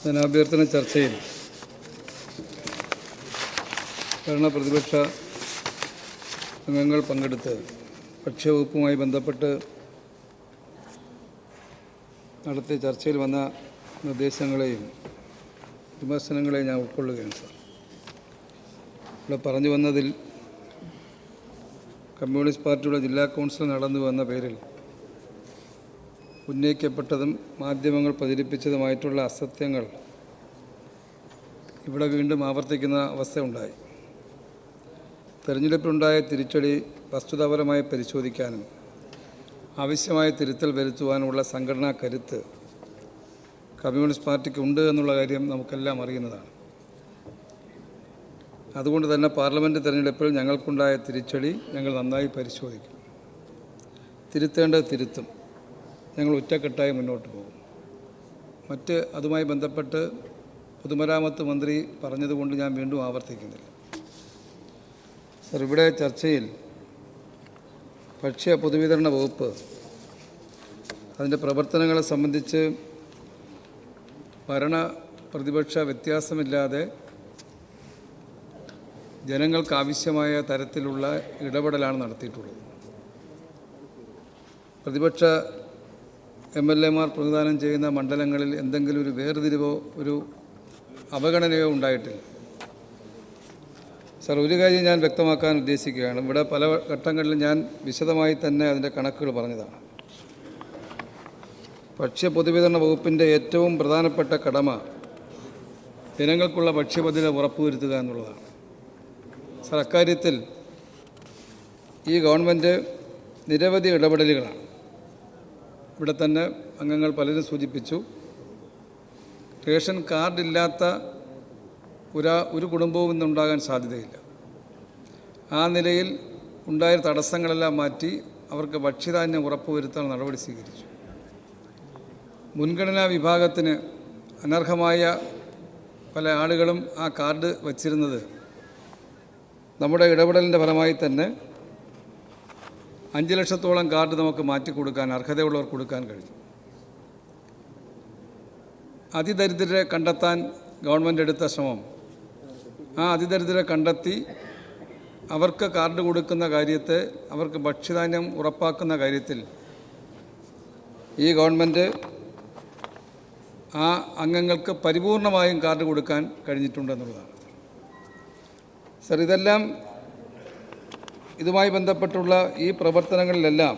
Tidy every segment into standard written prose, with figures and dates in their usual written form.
ധനാഭ്യർത്ഥന ചർച്ചയിൽ ഭരണ പ്രതിപക്ഷ അംഗങ്ങൾ പങ്കെടുത്ത് ഭക്ഷ്യവകുപ്പുമായി ബന്ധപ്പെട്ട് നടത്തിയ ചർച്ചയിൽ വന്ന നിർദ്ദേശങ്ങളെയും വിമർശനങ്ങളെയും ഞാൻ ഉൾക്കൊള്ളുകയാണ് സാർ. ഇവിടെ പറഞ്ഞു വന്നതിൽ കമ്മ്യൂണിസ്റ്റ് പാർട്ടിയുടെ ജില്ലാ കൗൺസിൽ നടന്നു വന്ന പേരിൽ ഉന്നയിക്കപ്പെട്ടതും മാധ്യമങ്ങൾ പ്രചരിപ്പിച്ചതുമായിട്ടുള്ള അസത്യങ്ങൾ ഇവിടെ വീണ്ടും ആവർത്തിക്കുന്ന അവസ്ഥയുണ്ടായി. തെരഞ്ഞെടുപ്പിലുണ്ടായ തിരിച്ചടി വസ്തുതാപരമായി പരിശോധിക്കാനും ആവശ്യമായ തിരുത്തൽ വരുത്തുവാനുമുള്ള സംഘടനാ കരുത്ത് കമ്മ്യൂണിസ്റ്റ് പാർട്ടിക്ക് ഉണ്ട് എന്നുള്ള കാര്യം നമുക്കെല്ലാം അറിയുന്നതാണ്. അതുകൊണ്ട് തന്നെ പാർലമെൻറ്റ് തെരഞ്ഞെടുപ്പിൽ ഞങ്ങൾക്കുണ്ടായ തിരിച്ചടി ഞങ്ങൾ നന്നായി പരിശോധിക്കും. തിരുത്തേണ്ടത് തിരുത്തും. ഞങ്ങൾ ഒറ്റക്കെട്ടായി മുന്നോട്ട് പോകും. അതുമായി ബന്ധപ്പെട്ട് പൊതുമരാമത്ത് മന്ത്രി പറഞ്ഞതുകൊണ്ട് ഞാൻ വീണ്ടും ആവർത്തിക്കുന്നില്ല. സർ, ഇവിടെ ചർച്ചയിൽ ഭക്ഷ്യ പൊതുവിതരണ വകുപ്പ് അതിൻ്റെ പ്രവർത്തനങ്ങളെ സംബന്ധിച്ച് ഭരണ പ്രതിപക്ഷ വ്യത്യാസമില്ലാതെ ജനങ്ങൾക്ക് ആവശ്യമായ തരത്തിലുള്ള ഇടപെടലാണ് നടത്തിയിട്ടുള്ളത്. പ്രതിപക്ഷ MLA-മാർ പ്രതിദാനം ചെയ്യുന്ന മണ്ഡലങ്ങളിൽ എന്തെങ്കിലും ഒരു വേർതിരിവോ ഒരു അവഗണനയോ ഉണ്ടായിട്ടില്ല. സർ, ഒരു കാര്യം ഞാൻ വ്യക്തമാക്കാൻ ഉദ്ദേശിക്കുകയാണ്. ഇവിടെ പല ഘട്ടങ്ങളിലും ഞാൻ വിശദമായി തന്നെ അതിൻ്റെ കണക്കുകൾ പറഞ്ഞതാണ്. ഭക്ഷ്യ പൊതുവിതരണ വകുപ്പിൻ്റെ ഏറ്റവും പ്രധാനപ്പെട്ട കടമ ജനങ്ങൾക്കുള്ള ഭക്ഷ്യഭദ്രത ഉറപ്പുവരുത്തുക എന്നുള്ളതാണ്. സർ, അക്കാര്യത്തിൽ ഈ ഗവൺമെൻറ് നിരവധി ഇടപെടലുകളാണ്. ഇവിടെ തന്നെ അംഗങ്ങൾ പലരും സൂചിപ്പിച്ചു, റേഷൻ കാർഡില്ലാത്ത ഒരു കുടുംബവും ഇന്നുണ്ടാകാൻ സാധ്യതയില്ല. ആ നിലയിൽ ഉണ്ടായ തടസ്സങ്ങളെല്ലാം മാറ്റി അവർക്ക് ഭക്ഷ്യധാന്യം ഉറപ്പുവരുത്താൻ നടപടി സ്വീകരിച്ചു. മുൻഗണനാ വിഭാഗത്തിന് അനർഹമായ പല ആളുകളും ആ കാർഡ് വച്ചിരുന്നത് നമ്മുടെ ഇടപെടലിൻ്റെ ഫലമായി തന്നെ 5 ലക്ഷത്തോളം കാർഡ് നമുക്ക് മാറ്റിക്കൊടുക്കാൻ, അർഹതയുള്ളവർ കൊടുക്കാൻ കഴിഞ്ഞു. അതിദരിദ്രരെ കണ്ടെത്താൻ ഗവൺമെൻറ് എടുത്ത ശ്രമം, ആ അതിദരിദ്രരെ കണ്ടെത്തി അവർക്ക് കാർഡ് കൊടുക്കുന്ന കാര്യത്തെ, അവർക്ക് ഭക്ഷ്യധാന്യം ഉറപ്പാക്കുന്ന കാര്യത്തിൽ ഈ ഗവൺമെൻറ് ആ അംഗങ്ങൾക്ക് പരിപൂർണമായും കാർഡ് കൊടുക്കാൻ കഴിഞ്ഞിട്ടുണ്ടെന്നുള്ളതാണ്. സർ, ഇതുമായി ബന്ധപ്പെട്ടുള്ള ഈ പ്രവർത്തനങ്ങളിലെല്ലാം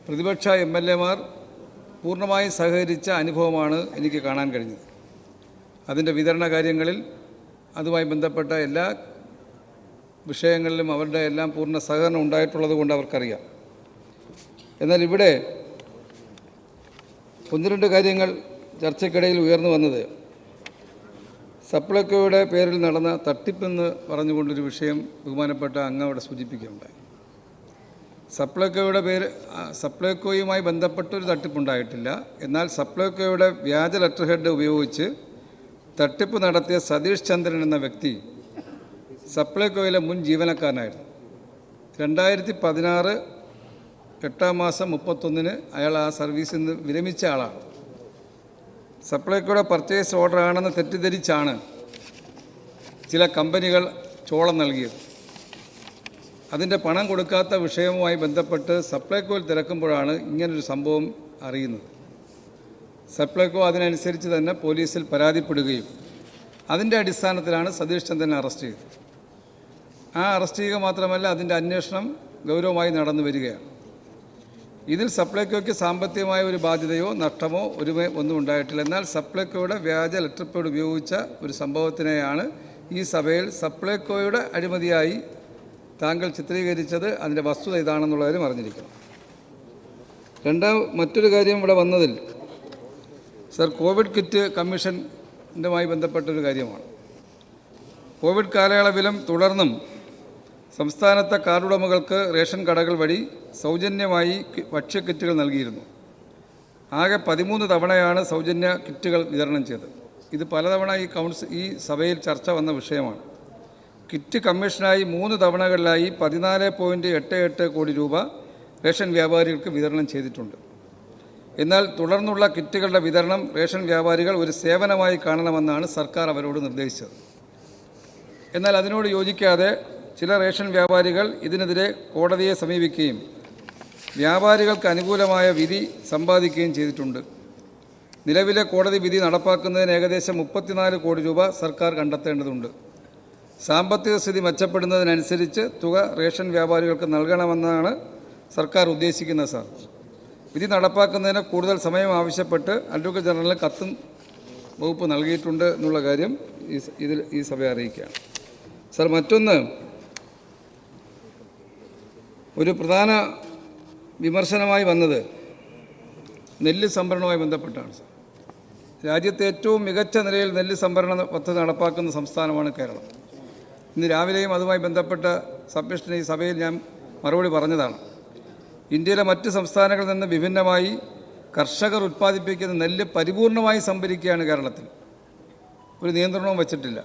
പ്രതിപക്ഷ MLA-മാർ പൂർണ്ണമായും സഹകരിച്ച അനുഭവമാണ് എനിക്ക് കാണാൻ കഴിഞ്ഞത്. അതിൻ്റെ വിതരണ കാര്യങ്ങളിൽ അതുമായി ബന്ധപ്പെട്ട എല്ലാ വിഷയങ്ങളിലും അവരുടെ എല്ലാം പൂർണ്ണ സഹകരണം ഉണ്ടായിട്ടുള്ളത് കൊണ്ട് അവർക്കറിയാം. എന്നാൽ ഇവിടെ 1-2 കാര്യങ്ങൾ ചർച്ചയ്ക്കിടയിൽ ഉയർന്നു വന്നത് സപ്ലൈകോയുടെ പേരിൽ നടന്ന തട്ടിപ്പെന്ന് പറഞ്ഞുകൊണ്ടൊരു വിഷയം ബഹുമാനപ്പെട്ട അങ്ങ് അവിടെ സൂചിപ്പിക്കുകയുണ്ടായി. സപ്ലൈകോയുമായി ബന്ധപ്പെട്ടൊരു തട്ടിപ്പുണ്ടായിട്ടില്ല. എന്നാൽ സപ്ലൈകോയുടെ വ്യാജ ലെറ്റർ ഹെഡ് ഉപയോഗിച്ച് തട്ടിപ്പ് നടത്തിയ സതീഷ് ചന്ദ്രൻ എന്ന വ്യക്തി സപ്ലൈകോയിലെ മുൻ ജീവനക്കാരനായിരുന്നു. 2016 8-ാം മാസം 31-ന് അയാൾ ആ സർവീസിൽ നിന്ന് വിരമിച്ച ആളാണ്. സപ്ലൈകോയുടെ പർച്ചേസ് ഓർഡർ ആണെന്ന് തെറ്റിദ്ധരിച്ചാണ് ചില കമ്പനികൾ ചോളം നൽകിയത്. അതിൻ്റെ പണം കൊടുക്കാത്ത വിഷയവുമായി ബന്ധപ്പെട്ട് സപ്ലൈകോയിൽ തിരക്കുമ്പോഴാണ് ഇങ്ങനൊരു സംഭവം അറിയുന്നത്. സപ്ലൈകോ അതിനനുസരിച്ച് തന്നെ പോലീസിൽ പരാതിപ്പെടുകയും അതിൻ്റെ അടിസ്ഥാനത്തിലാണ് സതീഷ് ചന്ദ്രനെ അറസ്റ്റ് ചെയ്തത്. ആ അറസ്റ്റ് ചെയ്യുക മാത്രമല്ല, അതിൻ്റെ അന്വേഷണം ഗൗരവമായി നടന്നു വരികയാണ്. ഇതിൽ സപ്ലൈകോയ്ക്ക് സാമ്പത്തികമായ ഒരു ബാധ്യതയോ നഷ്ടമോ ഒന്നും ഉണ്ടായിട്ടില്ല. എന്നാൽ സപ്ലൈകോയുടെ വ്യാജ ലെറ്റർ പേഡ് ഉപയോഗിച്ച ഒരു സംഭവത്തിനെയാണ് ഈ സഭയിൽ സപ്ലൈകോയുടെ അഴിമതിയായി താങ്കൾ ചിത്രീകരിച്ചത്. അതിൻ്റെ വസ്തുത ഇതാണെന്നുള്ളവരും അറിഞ്ഞിരിക്കണം. മറ്റൊരു കാര്യം ഇവിടെ വന്നതിൽ സർ, കോവിഡ് കിറ്റ് കമ്മീഷനുമായി ബന്ധപ്പെട്ടൊരു കാര്യമാണ്. കോവിഡ് കാലയളവിലും തുടർന്നും സംസ്ഥാനത്തെ കാർഡുടമകൾക്ക് റേഷൻ കടകൾ വഴി സൗജന്യമായി ഭക്ഷ്യക്കിറ്റുകൾ നൽകിയിരുന്നു. ആകെ 13 തവണയാണ് സൗജന്യ കിറ്റുകൾ വിതരണം ചെയ്തത്. ഇത് പലതവണ ഈ സഭയിൽ ചർച്ച വന്ന വിഷയമാണ്. കിറ്റ് കമ്മീഷനായി 3 തവണകളിലായി 14.88 കോടി രൂപ റേഷൻ വ്യാപാരികൾക്ക് വിതരണം ചെയ്തിട്ടുണ്ട്. എന്നാൽ തുടർന്നുള്ള കിറ്റുകളുടെ വിതരണം റേഷൻ വ്യാപാരികൾ ഒരു സേവനമായി കാണണമെന്നാണ് സർക്കാർ അവരോട് നിർദ്ദേശിച്ചത്. എന്നാൽ അതിനോട് യോജിക്കാതെ ചില റേഷൻ വ്യാപാരികൾ ഇതിനെതിരെ കോടതിയെ സമീപിക്കുകയും വ്യാപാരികൾക്ക് അനുകൂലമായ വിധി സമ്പാദിക്കുകയും ചെയ്തിട്ടുണ്ട്. നിലവിലെ കോടതി വിധി നടപ്പാക്കുന്നതിന് ഏകദേശം 34 കോടി രൂപ സർക്കാർ കണ്ടെത്തേണ്ടതുണ്ട്. സാമ്പത്തിക സ്ഥിതി മെച്ചപ്പെടുന്നതിനനുസരിച്ച് തുക റേഷൻ വ്യാപാരികൾക്ക് നൽകണമെന്നാണ് സർക്കാർ ഉദ്ദേശിക്കുന്നത്. സാർ, വിധി നടപ്പാക്കുന്നതിന് കൂടുതൽ സമയം ആവശ്യപ്പെട്ട് അഡ്വക്കേറ്റ് ജനറലിന് കത്തും വകുപ്പ് നൽകിയിട്ടുണ്ട് എന്നുള്ള കാര്യം ഈ സഭയെ അറിയിക്കുകയാണ്. സാർ, മറ്റൊന്ന്, ഒരു പ്രധാന വിമർശനമായി വന്നത് നെല്ല് സംഭരണവുമായി ബന്ധപ്പെട്ടാണ്. സാർ, രാജ്യത്തെ ഏറ്റവും മികച്ച നിലയിൽ നെല്ല് സംഭരണ പദ്ധതി നടപ്പാക്കുന്ന സംസ്ഥാനമാണ് കേരളം. ഇന്ന് രാവിലെയും അതുമായി ബന്ധപ്പെട്ട സബ്മിഷന് ഈ സഭയിൽ ഞാൻ മറുപടി പറഞ്ഞതാണ്. ഇന്ത്യയിലെ മറ്റ് സംസ്ഥാനങ്ങളിൽ നിന്ന് വിഭിന്നമായി കർഷകർ ഉൽപ്പാദിപ്പിക്കുന്ന നെല്ല് പരിപൂർണമായി സംഭരിക്കുകയാണ് കേരളത്തിൽ. ഒരു നിയന്ത്രണവും വച്ചിട്ടില്ല.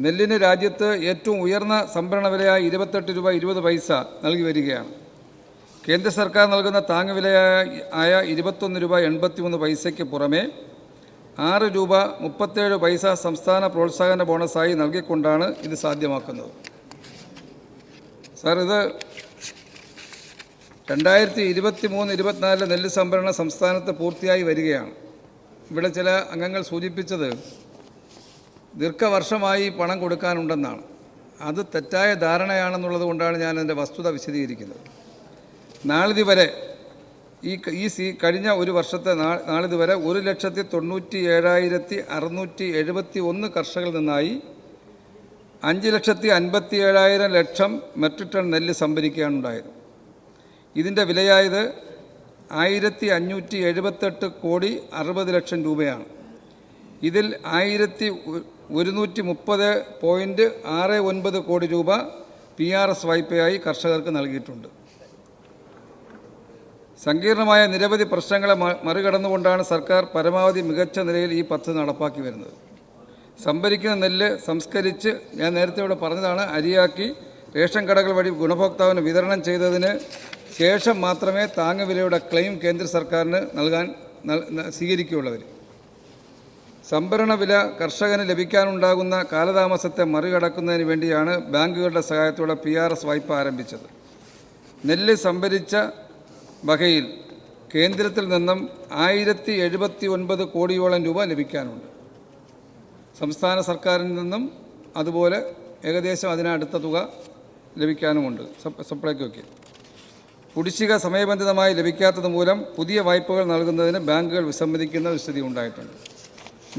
നെല്ലിന് രാജ്യത്ത് ഏറ്റവും ഉയർന്ന സംഭരണ വിലയായ 28 രൂപ 20 പൈസ നൽകി വരികയാണ്. കേന്ദ്ര സർക്കാർ നൽകുന്ന താങ്ങുവിലയായ 21 രൂപ 83 പൈസയ്ക്ക് പുറമെ 6 രൂപ 37 പൈസ സംസ്ഥാന പ്രോത്സാഹന ബോണസായി നൽകിക്കൊണ്ടാണ് ഇത് സാധ്യമാക്കുന്നത്. സാർ, ഇത് 2023-24 നെല്ല് സംഭരണം സംസ്ഥാനത്ത് പൂർത്തിയായി വരികയാണ്. ഇവിടെ ചില അംഗങ്ങൾ സൂചിപ്പിച്ചത് ദീർഘവർഷമായി പണം കൊടുക്കാനുണ്ടെന്നാണ്. അത് തെറ്റായ ധാരണയാണെന്നുള്ളത് കൊണ്ടാണ് ഞാൻ അതിൻ്റെ വസ്തുത വിശദീകരിക്കുന്നത്. നാളിതുവരെ കഴിഞ്ഞ ഒരു വർഷത്തെ നാളിതുവരെ 1,97,671 കർഷകരിൽ നിന്നായി 5,57,000 ലക്ഷം മെട്രിക് ടൺ നെല്ല് സംഭരിക്കുകയാണുണ്ടായത്. ഇതിൻ്റെ വിലയായത് 1,578 കോടി 60 ലക്ഷം രൂപയാണ്. ഇതിൽ 1,130.69 കോടി രൂപ PRS വായ്പയായി കർഷകർക്ക് നൽകിയിട്ടുണ്ട്. സങ്കീർണമായ നിരവധി പ്രശ്നങ്ങളെ മറികടന്നുകൊണ്ടാണ് സർക്കാർ പരമാവധി മികച്ച നിലയിൽ ഈ പദ്ധതി നടപ്പാക്കി വരുന്നത്. സംഭരിക്കുന്ന നെല്ല് സംസ്കരിച്ച്, ഞാൻ നേരത്തെ ഇവിടെ പറഞ്ഞതാണ്, അരിയാക്കി റേഷൻ കടകൾ വഴി ഗുണഭോക്താവിന് വിതരണം ചെയ്തതിന് ശേഷം മാത്രമേ താങ്ങുവിലയുടെ ക്ലെയിം കേന്ദ്ര സർക്കാരിന് സ്വീകരിക്കുകയുള്ളവർ. സംഭരണ വില കർഷകന് ലഭിക്കാനുണ്ടാകുന്ന കാലതാമസത്തെ മറികടക്കുന്നതിന് വേണ്ടിയാണ് ബാങ്കുകളുടെ സഹായത്തോടെ PRS വായ്പ ആരംഭിച്ചത്. നെല്ല് സംഭരിച്ച വകയിൽ കേന്ദ്രത്തിൽ നിന്നും 1,079 കോടിയോളം രൂപ ലഭിക്കാനുണ്ട്. സംസ്ഥാന സർക്കാരിൽ നിന്നും അതുപോലെ ഏകദേശം അതിനടുത്ത തുക ലഭിക്കാനുമുണ്ട്. സപ്ലൈകോയ്ക്ക് കുടിശ്ശിക സമയബന്ധിതമായി ലഭിക്കാത്തത് മൂലം പുതിയ വായ്പകൾ നൽകുന്നതിന് ബാങ്കുകൾ വിസമ്മതിക്കുന്ന ഒരു സ്ഥിതി ഉണ്ടായിട്ടുണ്ട്.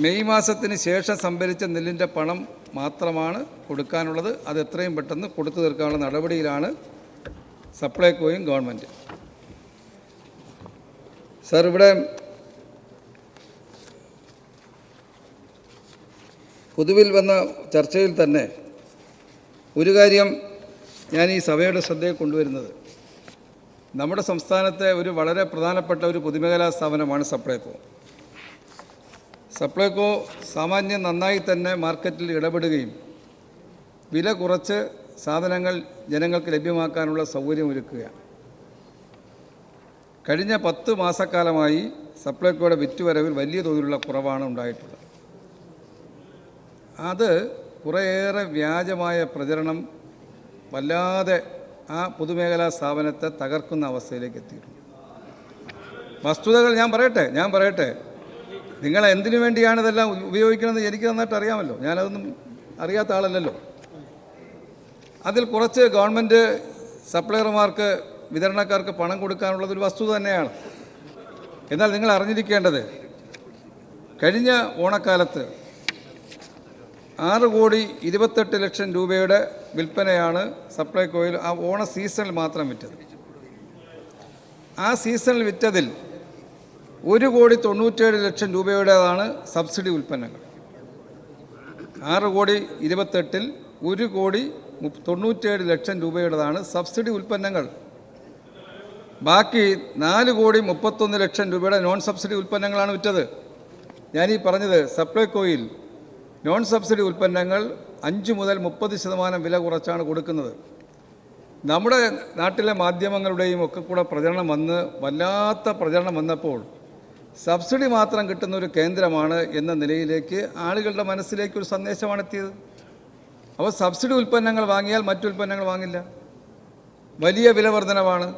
മെയ് മാസത്തിന് ശേഷം സംഭരിച്ച നെല്ലിൻ്റെ പണം മാത്രമാണ് കൊടുക്കാനുള്ളത്. അത് എത്രയും പെട്ടെന്ന് കൊടുത്തു തീർക്കാനുള്ള നടപടിയിലാണ് സപ്ലൈകോയും ഗവൺമെൻറ്. സാർ, ഇവിടെ പൊതുവിൽ വന്ന ചർച്ചയിൽ തന്നെ ഒരു കാര്യം ഞാൻ ഈ സഭയുടെ ശ്രദ്ധയിൽ കൊണ്ടുവരുന്നത്, നമ്മുടെ സംസ്ഥാനത്തെ ഒരു വളരെ പ്രധാനപ്പെട്ട ഒരു പൊതുമേഖലാ സ്ഥാപനമാണ് സപ്ലൈകോ. സപ്ലൈകോ സാമാന്യം നന്നായി തന്നെ മാർക്കറ്റിൽ ഇടപെടുകയും വില കുറച്ച് സാധനങ്ങൾ ജനങ്ങൾക്ക് ലഭ്യമാക്കാനുള്ള സൗകര്യമൊരുക്കുകയാണ്. കഴിഞ്ഞ 10 മാസക്കാലമായി സപ്ലൈകോയുടെ വിറ്റുവരവിൽ വലിയ തോതിലുള്ള കുറവാണ് ഉണ്ടായിട്ടുള്ളത്. അത് കുറേയേറെ വ്യാജമായ പ്രചരണം വല്ലാതെ ആ പൊതുമേഖലാ സ്ഥാപനത്തെ തകർക്കുന്ന അവസ്ഥയിലേക്ക് എത്തിയിട്ടുണ്ട്. വസ്തുതകൾ ഞാൻ പറയട്ടെ, നിങ്ങൾ എന്തിനു വേണ്ടിയാണ് ഇതെല്ലാം ഉപയോഗിക്കണമെന്ന് എനിക്ക് നന്നായിട്ട് അറിയാമല്ലോ. ഞാനതൊന്നും അറിയാത്ത ആളല്ലല്ലോ. അതിൽ കുറച്ച് ഗവൺമെൻറ് സപ്ലയർമാർക്ക്, വിതരണക്കാർക്ക് പണം കൊടുക്കാനുള്ളതൊരു വസ്തുത തന്നെയാണ്. എന്നാൽ നിങ്ങൾ അറിഞ്ഞിരിക്കേണ്ടത്, കഴിഞ്ഞ ഓണക്കാലത്ത് 6,28 ലക്ഷം രൂപയുടെ വിൽപ്പനയാണ് സപ്ലൈകോയിൽ ആ ഓണ സീസണിൽ മാത്രം വിറ്റത്. ആ സീസണിൽ വിറ്റതിൽ 1,97 ലക്ഷം രൂപയുടേതാണ് സബ്സിഡി ഉൽപ്പന്നങ്ങൾ. 6,28 1,97 ലക്ഷം രൂപയുടേതാണ് സബ്സിഡി ഉൽപ്പന്നങ്ങൾ. ബാക്കി 4,31 ലക്ഷം രൂപയുടെ നോൺ സബ്സിഡി ഉൽപ്പന്നങ്ങളാണ് വിറ്റത്. ഞാനീ പറഞ്ഞത്, സപ്ലൈകോയിൽ നോൺ സബ്സിഡി ഉൽപ്പന്നങ്ങൾ 5 മുതൽ 30% വില കുറച്ചാണ് കൊടുക്കുന്നത്. നമ്മുടെ നാട്ടിലെ മാധ്യമങ്ങളുടെയും ഒക്കെ കൂടെ പ്രചരണം വന്ന് വല്ലാത്ത പ്രചരണം വന്നപ്പോൾ സബ്സിഡി മാത്രം കിട്ടുന്ന ഒരു കേന്ദ്രമാണ് എന്ന നിലയിലേക്ക് ആളുകളുടെ മനസ്സിലേക്ക് ഒരു സന്ദേശമാണ് എത്തിയത്. അപ്പോൾ സബ്സിഡി ഉൽപ്പന്നങ്ങൾ വാങ്ങിയാൽ മറ്റു ഉൽപ്പന്നങ്ങൾ വാങ്ങില്ല, വലിയ വില വർധനവാണ്,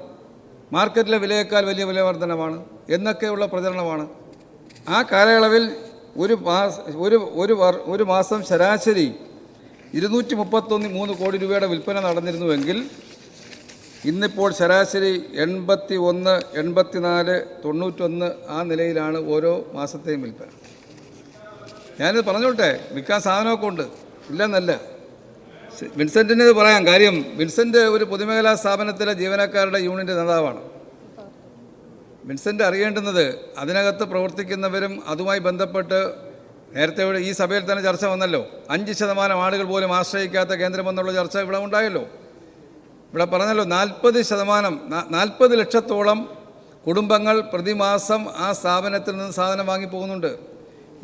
മാർക്കറ്റിലെ വിലയേക്കാൾ വലിയ വില വർധനവാണ് എന്നൊക്കെയുള്ള പ്രചരണമാണ്. ആ കാലയളവിൽ ഒരു മാസം ശരാശരി 233 കോടി രൂപയുടെ വിൽപ്പന നടന്നിരുന്നുവെങ്കിൽ ഇന്നിപ്പോൾ ശരാശരി 81, 84, 91 ആ നിലയിലാണ് ഓരോ മാസത്തെയും വിൽപ്പന. ഞാനിത് പറഞ്ഞോട്ടെ, വിൽക്കാൻ സാധനമൊക്കെ ഉണ്ട്, ഇല്ലെന്നല്ല. വിൻസെൻറ്റിന് ഇത് പറയാം. കാര്യം വിൻസെൻ്റ് ഒരു പൊതുമേഖലാ സ്ഥാപനത്തിലെ ജീവനക്കാരുടെ യൂണിയൻ്റെ നേതാവാണ്. വിൻസെൻ്റ് അറിയേണ്ടുന്നത് അതിനകത്ത് പ്രവർത്തിക്കുന്നവരും അതുമായി ബന്ധപ്പെട്ട് നേരത്തെ ഈ സഭയിൽ തന്നെ ചർച്ച വന്നല്ലോ. 5% ആളുകൾ പോലും ആശ്രയിക്കാത്ത കേന്ദ്രമെന്നുള്ള ചർച്ച ഇവിടെ ഉണ്ടായല്ലോ. ഇവിടെ പറഞ്ഞല്ലോ 40 ലക്ഷത്തോളം കുടുംബങ്ങൾ പ്രതിമാസം ആ സ്ഥാപനത്തിൽ നിന്ന് സാധനം വാങ്ങിപ്പോകുന്നുണ്ട്.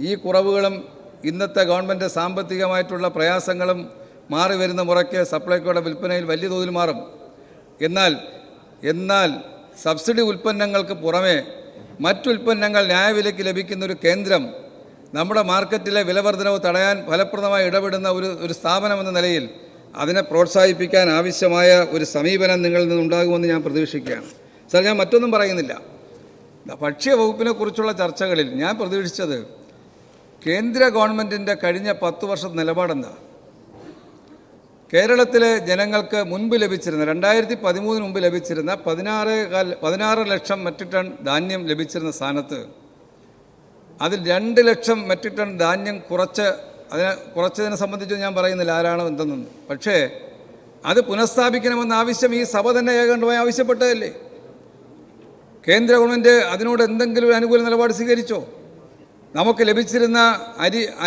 ഈ കുറവുകളും ഇന്നത്തെ ഗവൺമെൻറ് സാമ്പത്തികമായിട്ടുള്ള പ്രയാസങ്ങളും മാറി വരുന്ന മുറയ്ക്ക് സപ്ലൈകോയുടെ വിൽപ്പനയിൽ വലിയ തോതിൽ മാറും. എന്നാൽ സബ്സിഡി ഉൽപ്പന്നങ്ങൾക്ക് പുറമെ മറ്റുൽപ്പന്നങ്ങൾ ന്യായവിലയ്ക്ക് ലഭിക്കുന്നൊരു കേന്ദ്രം നമ്മുടെ മാർക്കറ്റിലെ വിലവർധനവ് തടയാൻ ഫലപ്രദമായി ഇടപെടുന്ന ഒരു സ്ഥാപനമെന്ന നിലയിൽ അതിനെ പ്രോത്സാഹിപ്പിക്കാൻ ആവശ്യമായ ഒരു സമീപനം നിങ്ങളിൽ നിന്നുണ്ടാകുമെന്ന് ഞാൻ പ്രതീക്ഷിക്കുകയാണ്. സാർ, ഞാൻ മറ്റൊന്നും പറയുന്നില്ല. ഭക്ഷ്യവകുപ്പിനെക്കുറിച്ചുള്ള ചർച്ചകളിൽ ഞാൻ പ്രതീക്ഷിച്ചത് കേന്ദ്ര ഗവൺമെൻറ്റിൻ്റെ കഴിഞ്ഞ 10 വർഷത്തെ നിലപാടെന്താ? കേരളത്തിലെ ജനങ്ങൾക്ക് മുൻപ് ലഭിച്ചിരുന്ന 2013 മുമ്പ് ലഭിച്ചിരുന്ന 16 ലക്ഷം മെട്രിക് ടൺ ധാന്യം ലഭിച്ചിരുന്ന സ്ഥാനത്ത് അതിൽ 2 ലക്ഷം മെട്രിക് ടൺ ധാന്യം കുറച്ചതിനെ സംബന്ധിച്ച് ഞാൻ പറയുന്നില്ല ആരാണോ എന്തെന്നൊന്നും. പക്ഷേ അത് പുനഃസ്ഥാപിക്കണമെന്ന ആവശ്യം ഈ സഭ തന്നെ ഏകണ്ഠമായി ആവശ്യപ്പെട്ടതല്ലേ? കേന്ദ്ര ഗവൺമെൻറ് അതിനോട് എന്തെങ്കിലും ഒരു അനുകൂല നിലപാട് സ്വീകരിച്ചോ? നമുക്ക് ലഭിച്ചിരുന്ന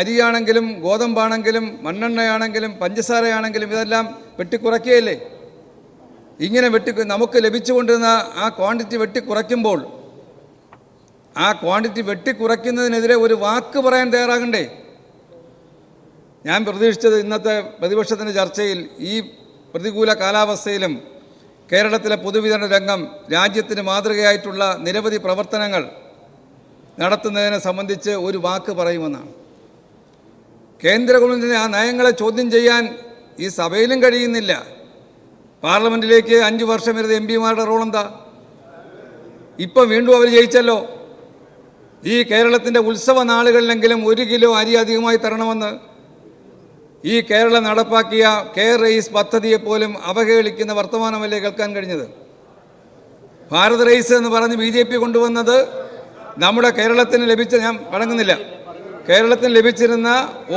അരിയാണെങ്കിലും ഗോതമ്പാണെങ്കിലും മണ്ണെണ്ണയാണെങ്കിലും പഞ്ചസാരയാണെങ്കിലും ഇതെല്ലാം വെട്ടിക്കുറയ്ക്കുകയല്ലേ? ഇങ്ങനെ നമുക്ക് ലഭിച്ചുകൊണ്ടിരുന്ന ആ ക്വാണ്ടിറ്റി വെട്ടിക്കുറയ്ക്കുമ്പോൾ ആ ക്വാണ്ടിറ്റി വെട്ടിക്കുറയ്ക്കുന്നതിനെതിരെ ഒരു വാക്ക് പറയാൻ തയ്യാറാകണ്ടേ? ഞാൻ പ്രതീക്ഷിച്ചത് ഇന്നത്തെ പ്രതിപക്ഷത്തിൻ്റെ ചർച്ചയിൽ ഈ പ്രതികൂല കാലാവസ്ഥയിലും കേരളത്തിലെ പൊതുവിതരണ രംഗം രാജ്യത്തിന് മാതൃകയായിട്ടുള്ള നിരവധി പ്രവർത്തനങ്ങൾ നടത്തുന്നതിനെ സംബന്ധിച്ച് ഒരു വാക്ക് പറയുമെന്നാണ്. കേന്ദ്ര ഗവൺമെൻറ്റിന് ആ നയങ്ങളെ ചോദ്യം ചെയ്യാൻ ഈ സഭയിലും കഴിയുന്നില്ല. പാർലമെൻറ്റിലേക്ക് 5 വർഷം വരുന്ന എംപിമാരുടെ റോൾ എന്താ? ഇപ്പം വീണ്ടും അവർ ജയിച്ചല്ലോ. ഈ കേരളത്തിൻ്റെ ഉത്സവ നാളുകളിലെങ്കിലും 1 കിലോ അരി അധികമായി തരണമെന്ന് ഈ കേരളം നടപ്പാക്കിയ കെയർ റൈസ് പദ്ധതിയെപ്പോലും അവഹേളിക്കുന്ന വർത്തമാനമല്ലേ കേൾക്കാൻ കഴിഞ്ഞത്? ഭാരത് റൈസ് എന്ന് പറഞ്ഞ് BJP കൊണ്ടുവന്നത് നമ്മുടെ കേരളത്തിന് ലഭിച്ച, ഞാൻ വഴങ്ങുന്നില്ല, കേരളത്തിന് ലഭിച്ചിരുന്ന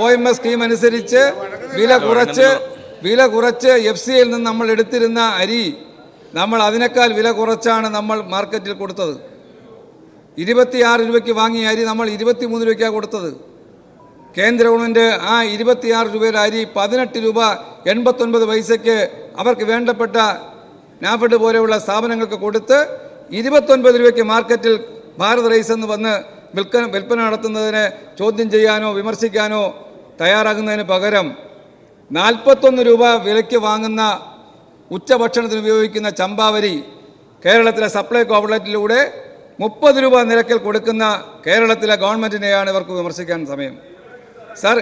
OMS സ്കീം അനുസരിച്ച് വില കുറച്ച് FCIയിൽ നിന്ന് നമ്മൾ എടുത്തിരുന്ന അരി നമ്മൾ അതിനേക്കാൾ വില കുറച്ചാണ് നമ്മൾ മാർക്കറ്റിൽ കൊടുത്തത്. 26 രൂപയ്ക്ക് വാങ്ങിയ അരി നമ്മൾ 23 രൂപയ്ക്കാണ് കൊടുത്തത്. കേന്ദ്ര ഗവൺമെൻറ് ആ 26 രൂപയുടെ അരി 18 രൂപ 89 പൈസയ്ക്ക് അവർക്ക് വേണ്ടപ്പെട്ട നാഫെഡ് പോലെയുള്ള സ്ഥാപനങ്ങൾക്ക് കൊടുത്ത് 29 രൂപയ്ക്ക് മാർക്കറ്റിൽ ഭാരത് റൈസ് എന്ന് വന്ന് വിൽപ്പന നടത്തുന്നതിനെ ചോദ്യം ചെയ്യാനോ വിമർശിക്കാനോ തയ്യാറാകുന്നതിന് പകരം 41 രൂപ വിലയ്ക്ക് വാങ്ങുന്ന ഉച്ചഭക്ഷണത്തിന് ഉപയോഗിക്കുന്ന ചമ്പാവരി കേരളത്തിലെ സപ്ലൈകോ ഔട്ട്ലെറ്റിലൂടെ 30 രൂപ നിരക്കിൽ കൊടുക്കുന്ന കേരളത്തിലെ ഗവൺമെൻറ്റിനെയാണ് ഇവർക്ക് വിമർശിക്കാൻ സമയം. സാർ,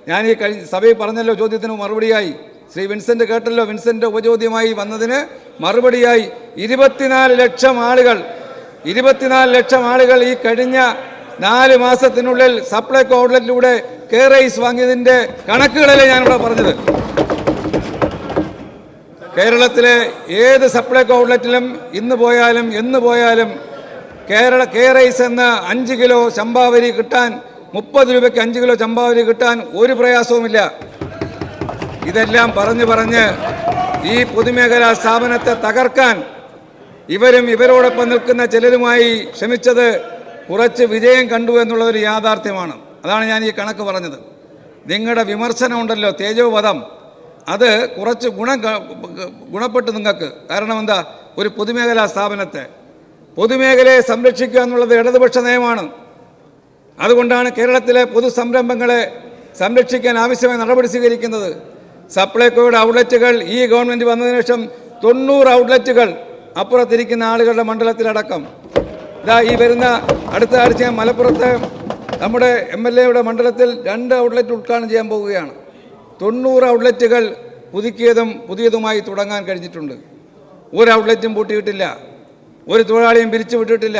ഞാൻ ഈ സഭയിൽ പറഞ്ഞല്ലോ, ചോദ്യത്തിന് മറുപടിയായി ശ്രീ വിൻസെൻ്റ് കേട്ടല്ലോ. വിൻസെൻ്റ് ഉപചോദ്യമായി വന്നതിന് മറുപടിയായി 24 ലക്ഷം ആളുകൾ ഈ കഴിഞ്ഞ 4 മാസത്തിനുള്ളിൽ സപ്ലൈകോ ഔട്ട്ലെറ്റിലൂടെ കെയർ റൈസ് വാങ്ങിയതിൻ്റെ കണക്കുകളല്ലേ ഞാനിവിടെ പറഞ്ഞത്. കേരളത്തിലെ ഏത് സപ്ലൈകോ ഔട്ട്ലെറ്റിലും എന്ന് പോയാലും കെയർ റൈസ് എന്ന 5 കിലോ ചമ്പാവരി കിട്ടാൻ 30 രൂപയ്ക്ക് 5 കിലോ ചമ്പാവരി കിട്ടാൻ ഒരു പ്രയാസവുമില്ല. ഇതെല്ലാം പറഞ്ഞ് ഈ പൊതുമേഖലാ സ്ഥാപനത്തെ തകർക്കാൻ ഇവരോടൊപ്പം നിൽക്കുന്ന ചിലരുമായി ശ്രമിച്ചത് കുറച്ച് വിജയം കണ്ടു എന്നുള്ള ഒരു യാഥാർത്ഥ്യമാണ്. അതാണ് ഞാൻ ഈ കണക്ക് പറഞ്ഞത്. നിങ്ങളുടെ വിമർശനം ഉണ്ടല്ലോ, തേജോവധം, അത് കുറച്ച് ഗുണപ്പെട്ടു നിങ്ങൾക്ക്. കാരണം എന്താ? ഒരു പൊതുമേഖലയെ സംരക്ഷിക്കുക എന്നുള്ളത് ഇടതുപക്ഷ നയമാണ്. അതുകൊണ്ടാണ് കേരളത്തിലെ പൊതുസംരംഭങ്ങളെ സംരക്ഷിക്കാൻ ആവശ്യമായ നടപടി സ്വീകരിക്കുന്നത്. സപ്ലൈകോയുടെ ഔട്ട്ലെറ്റുകൾ ഈ ഗവൺമെൻറ് വന്നതിന് ശേഷം 90 ഔട്ട്ലെറ്റുകൾ അപ്പുറത്തിരിക്കുന്ന ആളുകളുടെ മണ്ഡലത്തിലടക്കം. ഇതാ ഈ വരുന്ന അടുത്ത ആഴ്ച മലപ്പുറത്ത് നമ്മുടെ MLA മണ്ഡലത്തിൽ 2 ഔട്ട്ലെറ്റ് ഉദ്ഘാടനം ചെയ്യാൻ പോവുകയാണ്. 90 ഔട്ട്ലെറ്റുകൾ പുതിയതുമായി തുടങ്ങാൻ കഴിഞ്ഞിട്ടുണ്ട്. ഒരു ഔട്ട്ലെറ്റും പൂട്ടിയിട്ടില്ല, ഒരു തൊഴിലാളിയും പിരിച്ചു വിട്ടിട്ടില്ല.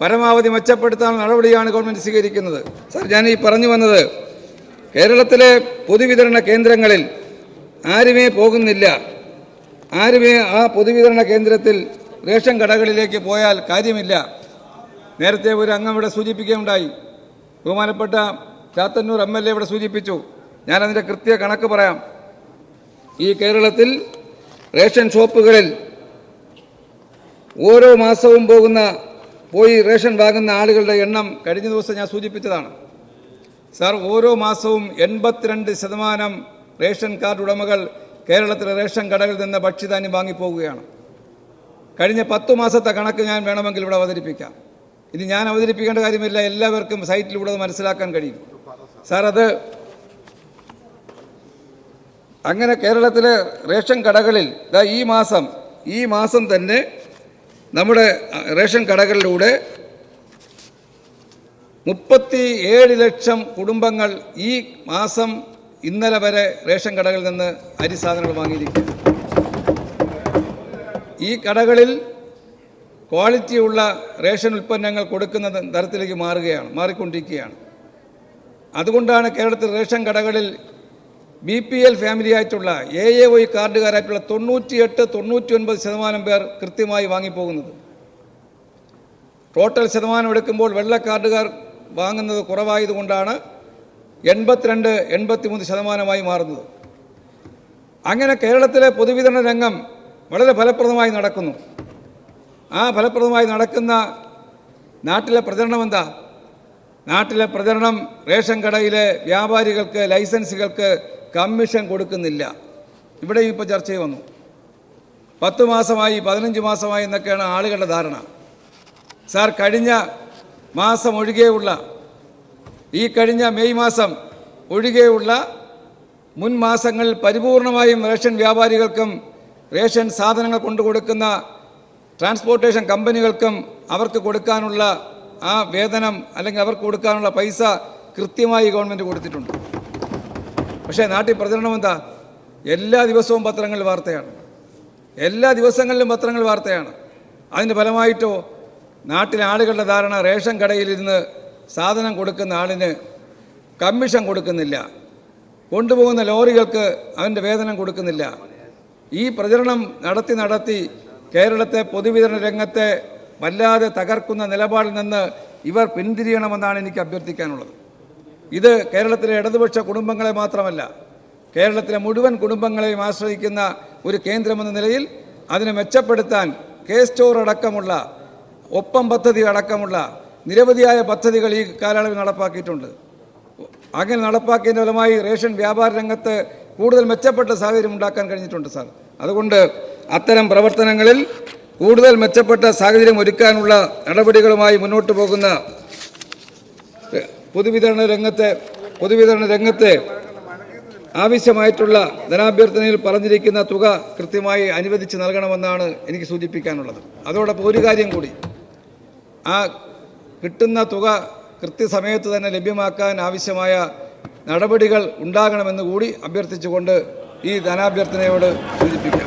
പരമാവധി മെച്ചപ്പെടുത്താനുള്ള നടപടിയാണ് ഗവൺമെൻറ് സ്വീകരിക്കുന്നത്. സാർ, ഞാൻ ഈ പറഞ്ഞു വന്നത് കേരളത്തിലെ പൊതുവിതരണ കേന്ദ്രങ്ങളിൽ ആരുമേ പോകുന്നില്ല. ആരുമേ ആ പൊതുവിതരണ കേന്ദ്രത്തിൽ റേഷൻ കടകളിലേക്ക് പോയാൽ കാര്യമില്ല. നേരത്തെ ഒരു അംഗം ഇവിടെ സൂചിപ്പിക്കുകയുണ്ടായി, ബഹുമാനപ്പെട്ട ചാത്തന്നൂർ MLA ഇവിടെ സൂചിപ്പിച്ചു. ഞാനതിൻ്റെ കൃത്യ കണക്ക് പറയാം. ഈ കേരളത്തിൽ റേഷൻ ഷോപ്പുകളിൽ ഓരോ മാസവും പോയി റേഷൻ വാങ്ങുന്ന ആളുകളുടെ എണ്ണം കഴിഞ്ഞ ദിവസം ഞാൻ സൂചിപ്പിച്ചതാണ്. സാർ, ഓരോ മാസവും 82% റേഷൻ കാർഡ് ഉടമകൾ കേരളത്തിലെ റേഷൻ കടകളിൽ നിന്ന് ഭക്ഷ്യധാന്യം വാങ്ങിപ്പോവുകയാണ്. കഴിഞ്ഞ 10 മാസത്തെ കണക്ക് ഞാൻ വേണമെങ്കിൽ ഇവിടെ അവതരിപ്പിക്കാം. ഇത് ഞാൻ അവതരിപ്പിക്കേണ്ട കാര്യമില്ല, എല്ലാവർക്കും സൈറ്റിലൂടെ മനസ്സിലാക്കാൻ കഴിയും. സാർ, അത് അങ്ങനെ കേരളത്തിലെ റേഷൻ കടകളിൽ ഈ മാസം തന്നെ നമ്മുടെ റേഷൻ കടകളിലൂടെ 37 ലക്ഷം കുടുംബങ്ങൾ ഈ മാസം ഇന്നലെ വരെ റേഷൻ കടകളിൽ നിന്ന് അരി സാധനങ്ങൾ വാങ്ങിയിരിക്കും. ഈ കടകളിൽ ക്വാളിറ്റിയുള്ള റേഷൻ ഉൽപ്പന്നങ്ങൾ കൊടുക്കുന്ന തരത്തിലേക്ക് മാറിക്കൊണ്ടിരിക്കുകയാണ്. അതുകൊണ്ടാണ് കേരളത്തിൽ റേഷൻ കടകളിൽ BPL ഫാമിലി ആയിട്ടുള്ള AAY കാർഡുകാരായിട്ടുള്ള 98-99% പേർ കൃത്യമായി വാങ്ങിപ്പോകുന്നത്. ടോട്ടൽ ശതമാനം എടുക്കുമ്പോൾ വെള്ള കാർഡുകാർ വാങ്ങുന്നത് കുറവായതുകൊണ്ടാണ് 82-83% മാറുന്നത്. അങ്ങനെ കേരളത്തിലെ പൊതുവിതരണ രംഗം വളരെ ഫലപ്രദമായി നടക്കുന്നു. ആ ഫലപ്രദമായി നടക്കുന്ന നാട്ടിലെ പ്രചരണം എന്താ? നാട്ടിലെ പ്രചരണം റേഷൻ കടയിലെ വ്യാപാരികൾക്ക്, ലൈസൻസുകൾക്ക് കമ്മീഷൻ കൊടുക്കുന്നില്ല. ഇവിടെ ഇപ്പോൾ ചർച്ചയിൽ വന്നു. 10 മാസമായി 15 മാസമായി എന്നൊക്കെയാണ് ആളുകളുടെ ധാരണ. സാർ, കഴിഞ്ഞ മാസം ഒഴികെയുള്ള കഴിഞ്ഞ മെയ് മാസം ഒഴികെയുള്ള മുൻ മാസങ്ങളിൽ പരിപൂർണമായും റേഷൻ വ്യാപാരികൾക്കും റേഷൻ സാധനങ്ങൾ കൊണ്ടുകൊടുക്കുന്ന ട്രാൻസ്പോർട്ടേഷൻ കമ്പനികൾക്കും അവർക്ക് കൊടുക്കാനുള്ള ആ വേതനം അല്ലെങ്കിൽ അവർക്ക് കൊടുക്കാനുള്ള പൈസ കൃത്യമായി ഗവൺമെൻറ് കൊടുത്തിട്ടുണ്ട്. പക്ഷേ നാട്ടിൽ പ്രചരണം എന്താ? എല്ലാ ദിവസവും പത്രങ്ങളിൽ വാർത്തയാണ്, എല്ലാ ദിവസങ്ങളിലും പത്രങ്ങൾ വാർത്തയാണ്. അതിൻ്റെ ഫലമായിട്ടോ നാട്ടിലെ ആളുകളുടെ ധാരണ റേഷൻ കടയിലിരുന്ന് സാധനം കൊടുക്കുന്ന ആളിന് കമ്മീഷൻ കൊടുക്കുന്നില്ല, കൊണ്ടുപോകുന്ന ലോറികൾക്ക് അവൻ്റെ വേതനം കൊടുക്കുന്നില്ല. ഈ പ്രചരണം നടത്തി കേരളത്തെ പൊതുവിതരണ രംഗത്തെ വല്ലാതെ തകർക്കുന്ന നിലപാടിൽ നിന്ന് ഇവർ പിന്തിരിയണമെന്നാണ് എനിക്ക് അഭ്യർത്ഥിക്കാനുള്ളത്. ഇത് കേരളത്തിലെ ഇടതുപക്ഷ കുടുംബങ്ങളെ മാത്രമല്ല, കേരളത്തിലെ മുഴുവൻ കുടുംബങ്ങളെയും ആശ്രയിക്കുന്ന ഒരു കേന്ദ്രമെന്ന നിലയിൽ അതിനെ മെച്ചപ്പെടുത്താൻ K-സ്റ്റോർ അടക്കമുള്ള, ഒപ്പം പദ്ധതി അടക്കമുള്ള നിരവധിയായ പദ്ധതികൾ ഈ കാലയളവിൽ നടപ്പാക്കിയിട്ടുണ്ട്. അങ്ങനെ നടപ്പാക്കിയതിൻ്റെ ഫലമായി റേഷൻ വ്യാപാര രംഗത്ത് കൂടുതൽ മെച്ചപ്പെട്ട സാഹചര്യം ഉണ്ടാക്കാൻ കഴിഞ്ഞിട്ടുണ്ട് സാർ. അതുകൊണ്ട് അത്തരം പ്രവർത്തനങ്ങളിൽ കൂടുതൽ മെച്ചപ്പെട്ട സാഹചര്യം ഒരുക്കാനുള്ള നടപടികളുമായി മുന്നോട്ട് പോകുന്ന പൊതുവിതരണ രംഗത്തെ ആവശ്യമായിട്ടുള്ള ധനാഭ്യർത്ഥനയിൽ പറഞ്ഞിരിക്കുന്ന തുക കൃത്യമായി അനുവദിച്ച് നൽകണമെന്നാണ് എനിക്ക് സൂചിപ്പിക്കാനുള്ളത്. അതോടൊപ്പം ഒരു കാര്യം കൂടി, ആ കിട്ടുന്ന തുക കൃത്യസമയത്ത് തന്നെ ലഭ്യമാക്കാൻ ആവശ്യമായ നടപടികൾ ഉണ്ടാകണമെന്ന് കൂടി അഭ്യർത്ഥിച്ചുകൊണ്ട് ഈ ധനാഭ്യർത്ഥനയോട് സൂചിപ്പിക്കുന്നു.